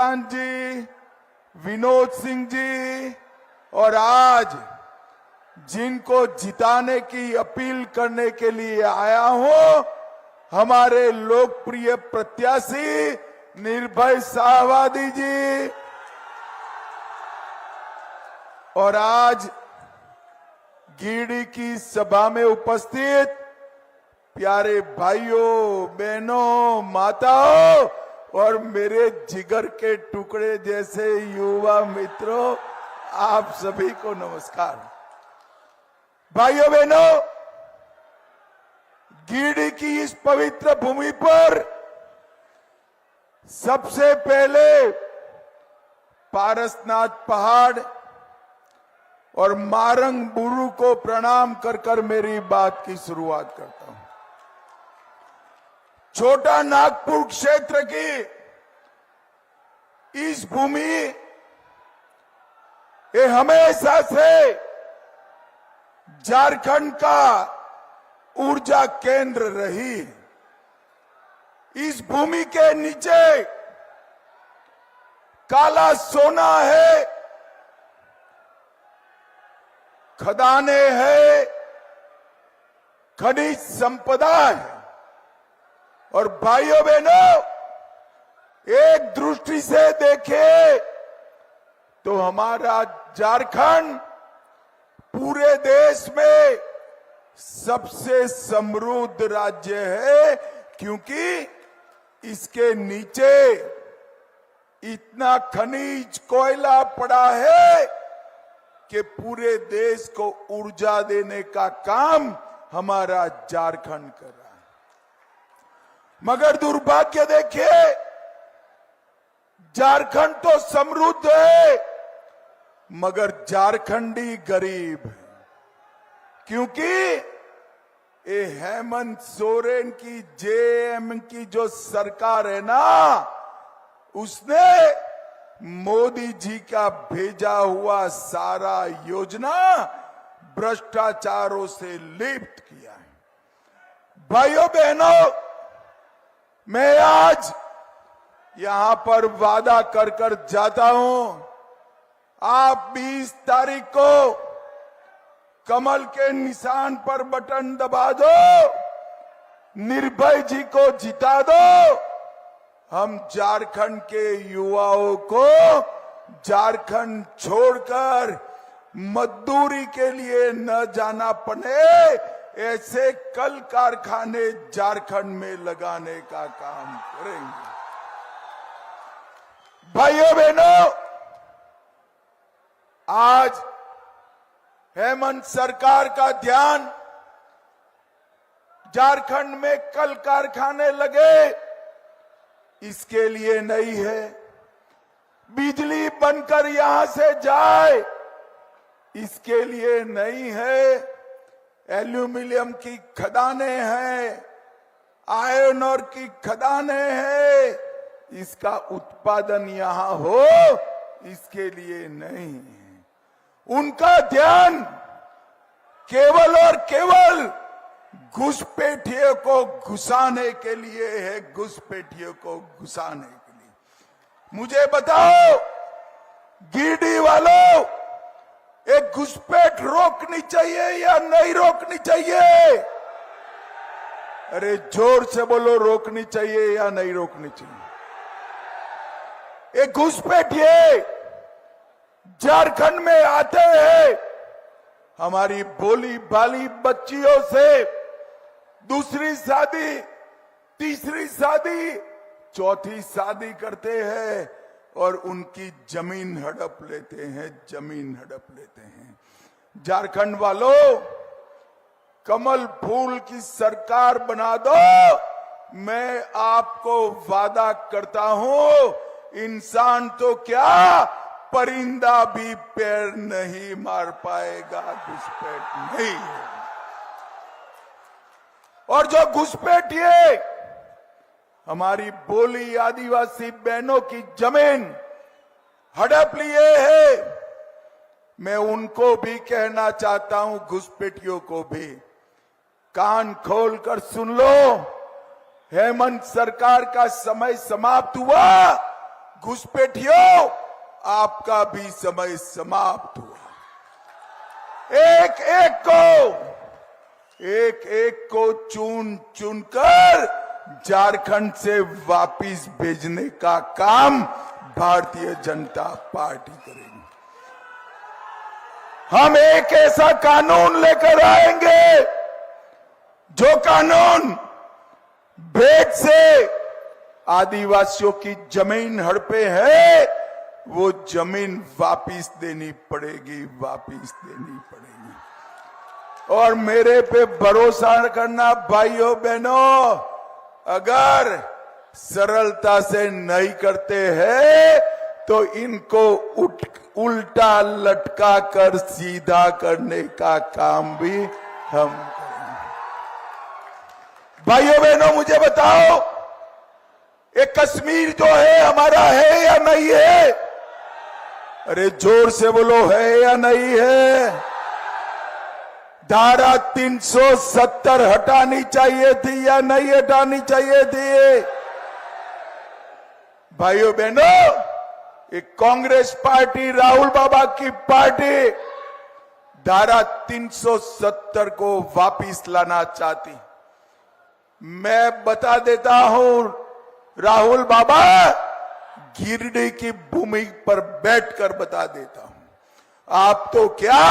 जी, विनोद सिंह जी और आज जिनको जिताने की अपील करने के लिए आया हूं, हमारे लोकप्रिय प्रत्याशी निर्भय शाहवादी जी। और आज गीडी की सभा में उपस्थित प्यारे भाइयों, बहनों, माताओं और मेरे जिगर के टुकड़े जैसे युवा मित्रों, आप सभी को नमस्कार। भाइयों बहनों, गीडी की इस पवित्र भूमि पर सबसे पहले पारसनाथ पहाड़ और मारंग बुरु को प्रणाम कर कर मेरी बात की शुरुआत करता हूं। छोटा नागपुर क्षेत्र की इस भूमि ये हमेशा से झारखंड का ऊर्जा केंद्र रही। इस भूमि के नीचे काला सोना है, खदाने हैं, खनिज संपदा है। और भाइयों बहनों, एक दृष्टि से देखें तो हमारा झारखंड पूरे देश में सबसे समृद्ध राज्य है, क्योंकि इसके नीचे इतना खनिज कोयला पड़ा है कि पूरे देश को ऊर्जा देने का काम हमारा झारखंड कर रहा है। मगर दुर्भाग्य देखिए, झारखंड तो समृद्ध है मगर झारखंडी गरीब है, क्योंकि ये हेमंत सोरेन की जेएम की जो सरकार है ना, उसने मोदी जी का भेजा हुआ सारा योजना भ्रष्टाचारों से लिप्त किया है। भाइयों बहनों, मैं आज यहां पर वादा कर कर जाता हूं, आप 20 तारीख को कमल के निशान पर बटन दबा दो, निर्भय जी को जिता दो। हम झारखंड के युवाओं को झारखंड छोड़कर मजदूरी के लिए न जाना पड़े, ऐसे कल कारखाने झारखंड में लगाने का काम करेंगे। भाइयों बहनों, आज हेमंत सरकार का ध्यान झारखंड में कल कारखाने लगे इसके लिए नहीं है, बिजली बनकर यहां से जाए इसके लिए नहीं है, एल्यूमिनियम की खदानें हैं, आयरन ओर की खदानें हैं, इसका उत्पादन यहां हो इसके लिए नहीं है। उनका ध्यान केवल और केवल घुसपैठियों को घुसाने के लिए है, घुसपैठियों को घुसाने के लिए। मुझे बताओ गीडी वालों, एक घुसपैठ रोकनी चाहिए या नहीं रोकनी चाहिए? अरे जोर से बोलो, रोकनी चाहिए या नहीं रोकनी चाहिए? एक घुसपैठिए झारखंड में आते हैं, हमारी भोली भाली बच्चियों से दूसरी शादी, तीसरी शादी, चौथी शादी करते हैं और उनकी जमीन हड़प लेते हैं, जमीन हड़प लेते हैं। झारखंड वालों, कमल फूल की सरकार बना दो, मैं आपको वादा करता हूं, इंसान तो क्या परिंदा भी पैर नहीं मार पाएगा, घुसपैठ नहीं है। और जो घुसपैठिए हमारी बोली आदिवासी बहनों की जमीन हड़प लिए है, मैं उनको भी कहना चाहता हूं, घुसपैठियों को भी कान खोलकर सुन लो। हेमंत सरकार का समय समाप्त हुआ, घुसपैठियों, आपका भी समय समाप्त हुआ। एक एक को चुन चुनकर झारखंड से वापिस भेजने का काम भारतीय जनता पार्टी करेगी। हम एक ऐसा कानून लेकर आएंगे जो कानून भेद से आदिवासियों की जमीन हड़पे है, वो जमीन वापिस देनी पड़ेगी, वापिस देनी पड़ेगी। और मेरे पे भरोसा करना भाइयों बहनों, अगर सरलता से नहीं करते हैं तो इनको उल्टा लटका कर सीधा करने का काम भी हम करेंगे। भाइयों बहनों, मुझे बताओ, ये कश्मीर जो है हमारा है या नहीं है? अरे जोर से बोलो, है या नहीं है? धारा 370 हटानी चाहिए थी या नहीं हटानी चाहिए थी? भाइयों बहनों, एक कांग्रेस पार्टी, राहुल बाबा की पार्टी धारा 370 को वापिस लाना चाहती। मैं बता देता हूं, राहुल बाबा, गिरडी की भूमि पर बैठकर बता देता हूं, आप तो क्या,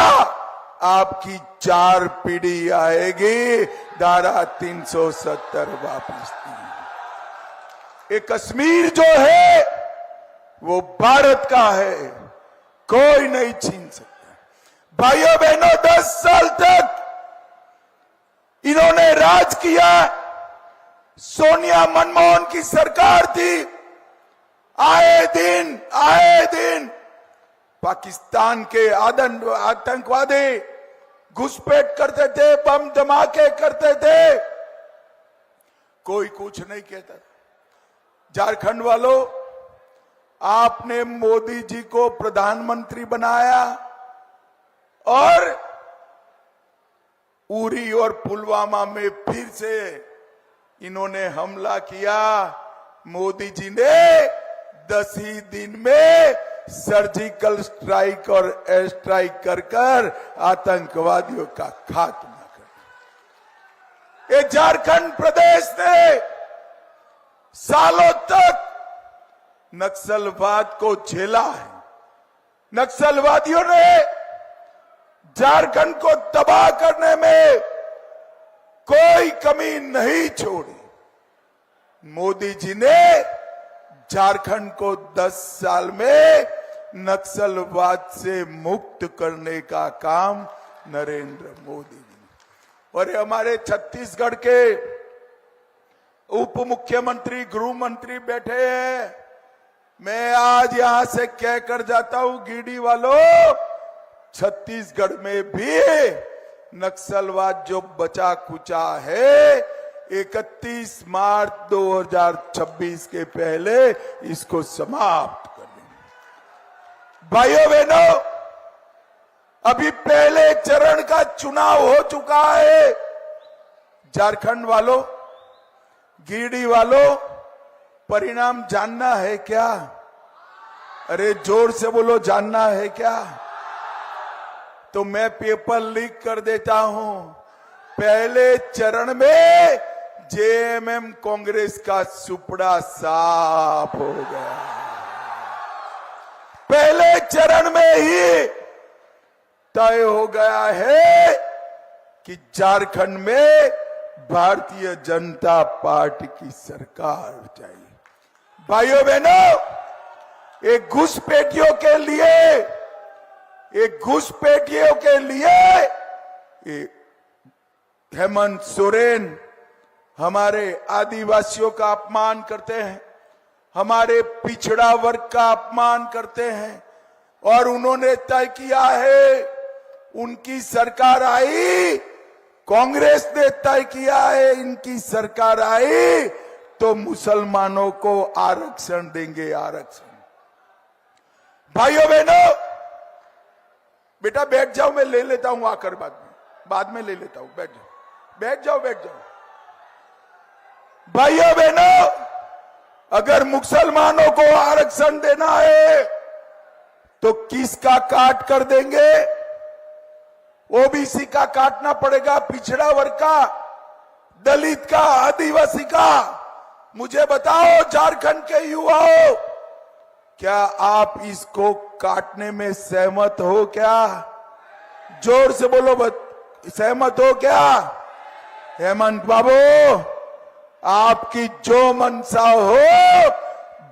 आपकी 4 पीढ़ी आएगी धारा 370 वापस दी। ये कश्मीर जो है वो भारत का है, कोई नहीं छीन सकता। भाइयों बहनों, 10 साल तक इन्होंने राज किया। सोनिया मनमोहन की सरकार थी। आए दिन पाकिस्तान के आतंकवादी घुसपैठ करते थे, बम धमाके करते थे, कोई कुछ नहीं कहता। झारखंड वालों, आपने मोदी जी को प्रधानमंत्री बनाया और उरी और पुलवामा में फिर से इन्होंने हमला किया। मोदी जी ने 10 ही दिन में सर्जिकल स्ट्राइक और एयर स्ट्राइक कर आतंकवादियों का खात्मा कर। ये झारखंड प्रदेश ने सालों तक नक्सलवाद को झेला है। नक्सलवादियों ने झारखंड को तबाह करने में कोई कमी नहीं छोड़ी। मोदी जी ने झारखंड को 10 साल में नक्सलवाद से मुक्त करने का काम नरेंद्र मोदी जी। और हमारे छत्तीसगढ़ के उप मुख्यमंत्री, गृह मंत्री बैठे हैं। मैं आज यहां से कहकर जाता हूं, गिरिडी वालों, छत्तीसगढ़ में भी नक्सलवाद जो बचा कुचा है, 31 मार्च 2026 के पहले इसको समाप्त कर देंगे। भाइयों बहनों, अभी पहले चरण का चुनाव हो चुका है। झारखंड वालों, गिरिडी वालों, परिणाम जानना है क्या? अरे जोर से बोलो, जानना है क्या? तो मैं पेपर लीक कर देता हूं। पहले चरण में जेएमएम कांग्रेस का सुपड़ा साफ हो गया। पहले चरण में ही तय हो गया है कि झारखंड में भारतीय जनता पार्टी की सरकार चाहिए। भाइयों बहनों, एक घुसपैठियों के लिए हेमंत सोरेन हमारे आदिवासियों का अपमान करते हैं, हमारे पिछड़ा वर्ग का अपमान करते हैं। और उन्होंने तय किया है, उनकी सरकार आई, कांग्रेस ने तय किया है, इनकी सरकार आई तो मुसलमानों को आरक्षण देंगे, आरक्षण। भाइयों बहनों, बेटा बैठ जाओ, मैं ले लेता हूं आकर बाद में ले लेता हूं। बैठ जाओ। भाइयों बहनों, अगर मुसलमानों को आरक्षण देना है तो किसका काट कर देंगे? ओबीसी का काटना पड़ेगा, पिछड़ा वर्ग का, दलित का, आदिवासी का। मुझे बताओ झारखंड के युवाओं, क्या आप इसको काटने में सहमत हो क्या? जोर से बोलो, सहमत हो क्या? हेमंत बाबू, आपकी जो मंशा हो,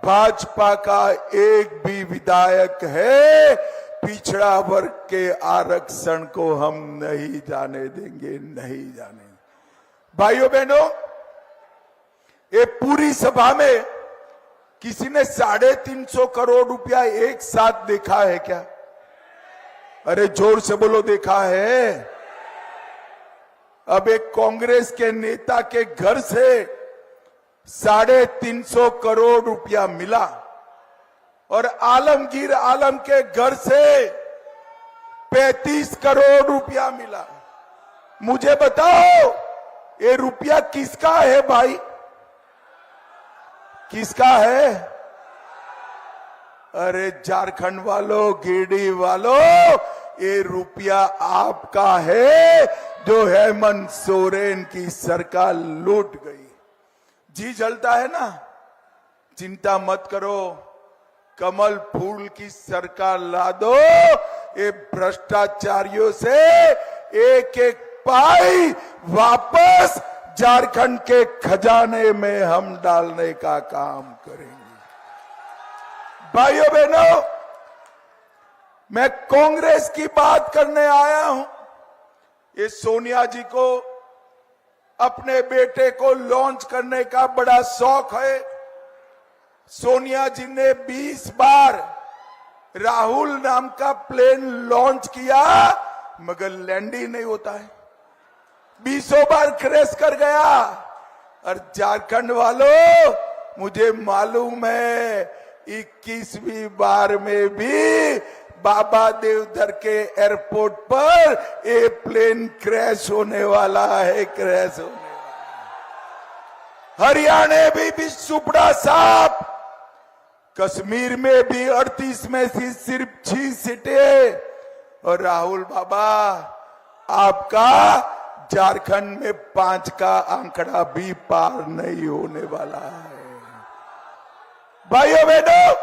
भाजपा का एक भी विधायक है पिछड़ा वर्ग के आरक्षण को हम नहीं जाने देंगे, नहीं जाने। भाइयों बहनों, ये पूरी सभा में किसी ने 350 करोड़ रुपया एक साथ देखा है क्या? अरे जोर से बोलो, देखा है? अब एक कांग्रेस के नेता के घर से 350 करोड़ रुपया मिला और आलमगीर आलम के घर से 35 करोड़ रुपया मिला। मुझे बताओ, ये रुपया किसका है भाई? किसका है? अरे झारखंड वालों, गिरिडीह वालों, ये रुपया आपका है जो हेमंत सोरेन की सरकार लूट गई। जी जलता है ना? चिंता मत करो, कमल फूल की सरकार ला दो। ये भ्रष्टाचारियों से एक एक पाई वापस झारखंड के खजाने में हम डालने का काम करेंगे। भाइयों बहनों, मैं कांग्रेस की बात करने आया हूं। ये सोनिया जी को अपने बेटे को लॉन्च करने का बड़ा शौक है। सोनिया जी ने 20 बार राहुल नाम का प्लेन लॉन्च किया, मगर लैंड ही नहीं होता है। 20 बार क्रैश कर गया। और झारखंड वालों, मुझे मालूम है 21वीं बार में भी बाबा देवधर के एयरपोर्ट पर ये प्लेन क्रैश होने वाला है, क्रैश होने वाला। हरियाणा भी सुपड़ा सांप, कश्मीर में भी 38 में से सिर्फ 6 सीटें। और राहुल बाबा, आपका झारखंड में 5 का आंकड़ा भी पार नहीं होने वाला है। भाइयों बहनों,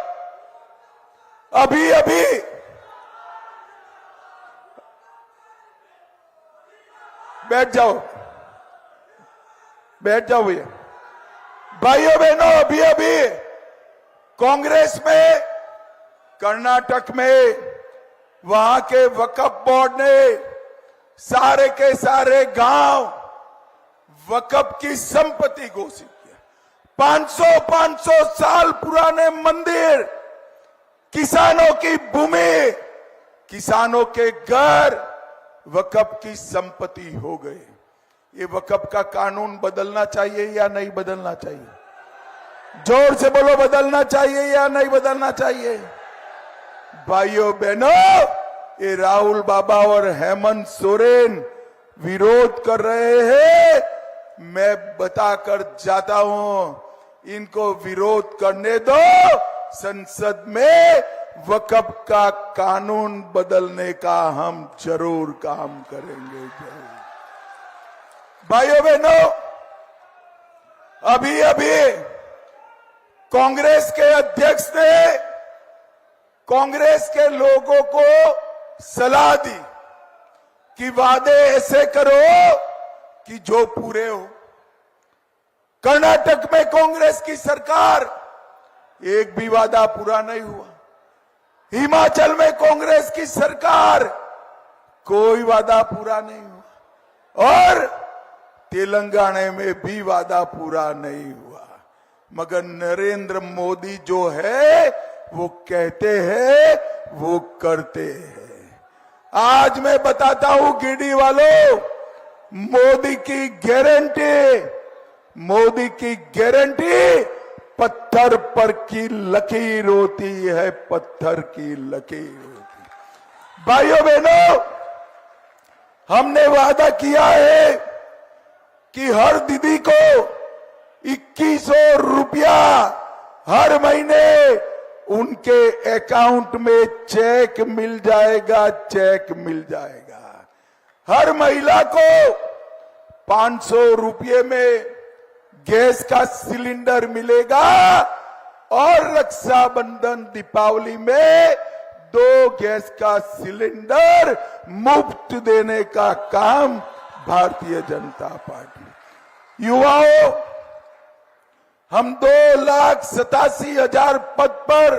अभी अभी बैठ जाओ भैया। भाइयों बहनों, अभी अभी कांग्रेस में कर्नाटक में वहां के वक्फ बोर्ड ने सारे के सारे गांव वक्फ की संपत्ति घोषित किया। 500 साल पुराने मंदिर, किसानों की भूमि, किसानों के घर वक्फ की संपत्ति हो गए। ये वक्फ का कानून बदलना चाहिए या नहीं बदलना चाहिए? जोर से बोलो, बदलना चाहिए या नहीं बदलना चाहिए? भाइयों बहनों, ये राहुल बाबा और हेमंत सोरेन विरोध कर रहे हैं। मैं बताकर जाता हूं, इनको विरोध करने दो। संसद में वक्फ का कानून बदलने का हम जरूर काम करेंगे। भाइयों बहनों, अभी अभी कांग्रेस के अध्यक्ष ने कांग्रेस के लोगों को सलाह दी कि वादे ऐसे करो कि जो पूरे हो। कर्नाटक में कांग्रेस की सरकार, एक भी वादा पूरा नहीं हुआ। हिमाचल में कांग्रेस की सरकार, कोई वादा पूरा नहीं हुआ। और तेलंगाना में भी वादा पूरा नहीं हुआ। मगर नरेंद्र मोदी जो है वो कहते हैं, वो करते हैं। आज मैं बताता हूं गिरिडीह वालों, मोदी की गारंटी पत्थर पर की लकीर होती है, पत्थर की लकीर होती। भाइयों बहनों, हमने वादा किया है कि हर दीदी को 2100 रुपया हर महीने उनके अकाउंट में चेक मिल जाएगा, चेक मिल जाएगा। हर महिला को 500 रुपये में गैस का सिलेंडर मिलेगा और रक्षाबंधन दीपावली में 2 गैस का सिलेंडर मुफ्त देने का काम भारतीय जनता पार्टी। युवाओं, हम 2,87,000 पद पर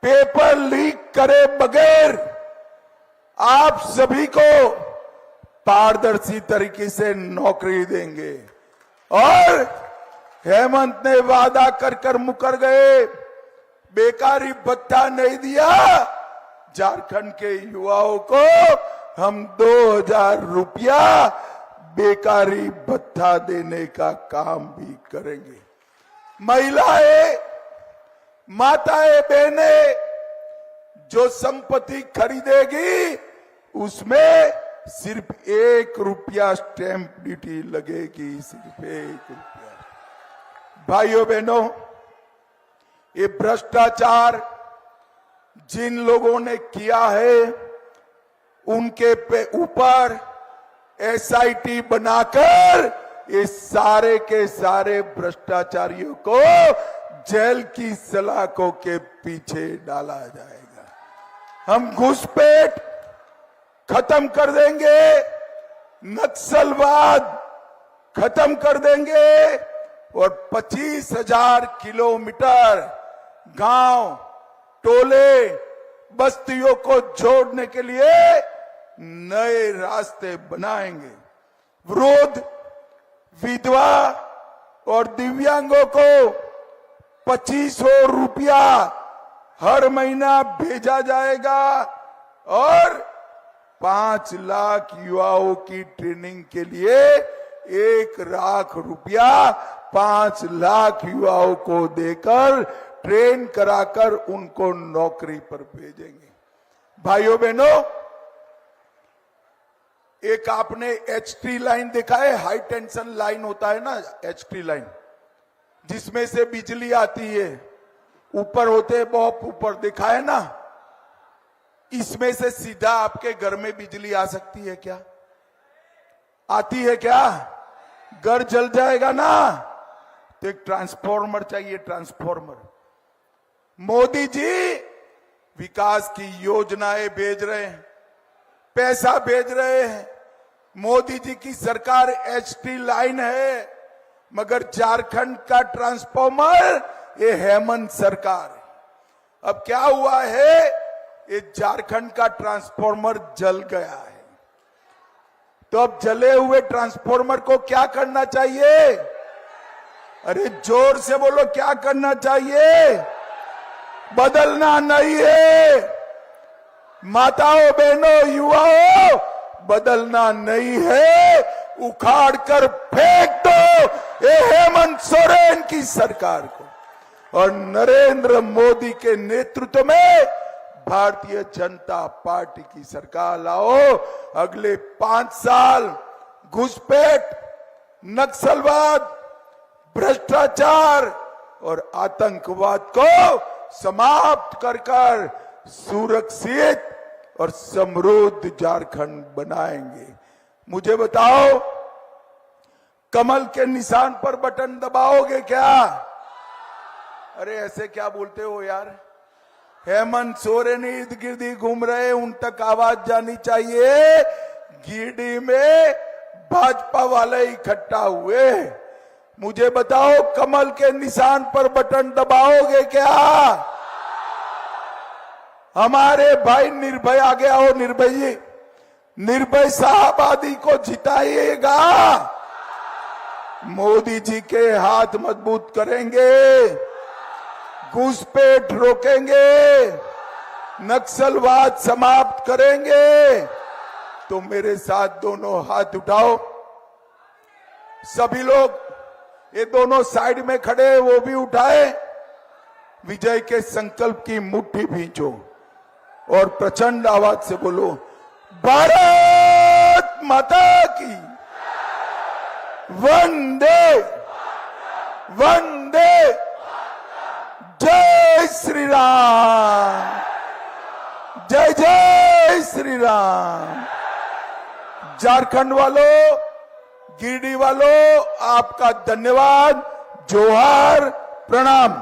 पेपर लीक करे बगैर आप सभी को पारदर्शी तरीके से नौकरी देंगे। और हेमंत ने वादा कर मुकर गए, बेकारी भत्ता नहीं दिया। झारखंड के युवाओं को हम 2,000 रुपया बेकारी भत्ता देने का काम भी करेंगे। महिलाएं, माताएं, बहनें जो संपत्ति खरीदेगी उसमें सिर्फ 1 रुपया स्टैंप ड्यूटी लगेगी, सिर्फ 1 रुपया। भाइयों बहनों, ये भ्रष्टाचार जिन लोगों ने किया है उनके पे ऊपर SIT बनाकर ये सारे के सारे भ्रष्टाचारियों को जेल की सलाखों के पीछे डाला जाएगा। हम घुसपैठ खत्म कर देंगे, नक्सलवाद खत्म कर देंगे और 25,000 किलोमीटर गांव, टोले, बस्तियों को जोड़ने के लिए नए रास्ते बनाएंगे। वृद्ध, विधवा और दिव्यांगों को 2,500 रुपया हर महीना भेजा जाएगा और 5 लाख युवाओं की ट्रेनिंग के लिए 1 लाख रुपया 5 लाख युवाओं को देकर ट्रेन कराकर उनको नौकरी पर भेजेंगे। भाइयों बहनों, एक आपने HT लाइन देखा है, हाई टेंशन लाइन होता है ना, HT लाइन, जिसमें से बिजली आती है, ऊपर होते हैं, बहुत ऊपर देखा है ना। इसमें से सीधा आपके घर में बिजली आ सकती है क्या? आती है क्या? घर जल जाएगा ना। तो एक ट्रांसफॉर्मर चाहिए, ट्रांसफॉर्मर। मोदी जी विकास की योजनाएं भेज रहे हैं, पैसा भेज रहे हैं। मोदी जी की सरकार HT लाइन है, मगर झारखंड का ट्रांसफॉर्मर ये हेमंत सरकार है। अब क्या हुआ है, ये झारखंड का ट्रांसफॉर्मर जल गया है। तो अब जले हुए ट्रांसफॉर्मर को क्या करना चाहिए? अरे जोर से बोलो, क्या करना चाहिए? बदलना नहीं है। माताओं, बहनों, युवाओं, बदलना नहीं है, उखाड़ कर फेंक दो ये हेमंत सोरेन की सरकार को और नरेंद्र मोदी के नेतृत्व में भारतीय जनता पार्टी की सरकार लाओ। अगले 5 साल घुसपैठ, नक्सलवाद, भ्रष्टाचार और आतंकवाद को समाप्त कर सुरक्षित और समृद्ध झारखंड बनाएंगे। मुझे बताओ, कमल के निशान पर बटन दबाओगे क्या? अरे ऐसे क्या बोलते हो यार? हेमंत सोरेन इर्द गिर्द घूम रहे, उन तक आवाज जानी चाहिए। गिरिडीह में भाजपा वाले इकट्ठा हुए। मुझे बताओ, कमल के निशान पर बटन दबाओगे क्या? हमारे भाई निर्भय आगे आओ। निर्भय जी, निर्भय साहबादी को जिताइएगा। मोदी जी के हाथ मजबूत करेंगे, घुसपैठ रोकेंगे, नक्सलवाद समाप्त करेंगे। तो मेरे साथ दोनों हाथ उठाओ। सभी लोग, ये दोनों साइड में खड़े, वो भी उठाए। विजय के संकल्प की मुट्ठी भींचो और प्रचंड आवाज से बोलो, भारत माता की वंदे वंदे जय श्री राम, जय जय श्री राम। झारखंड वालों, गिरिडीह वालों, आपका धन्यवाद, जोहार, प्रणाम।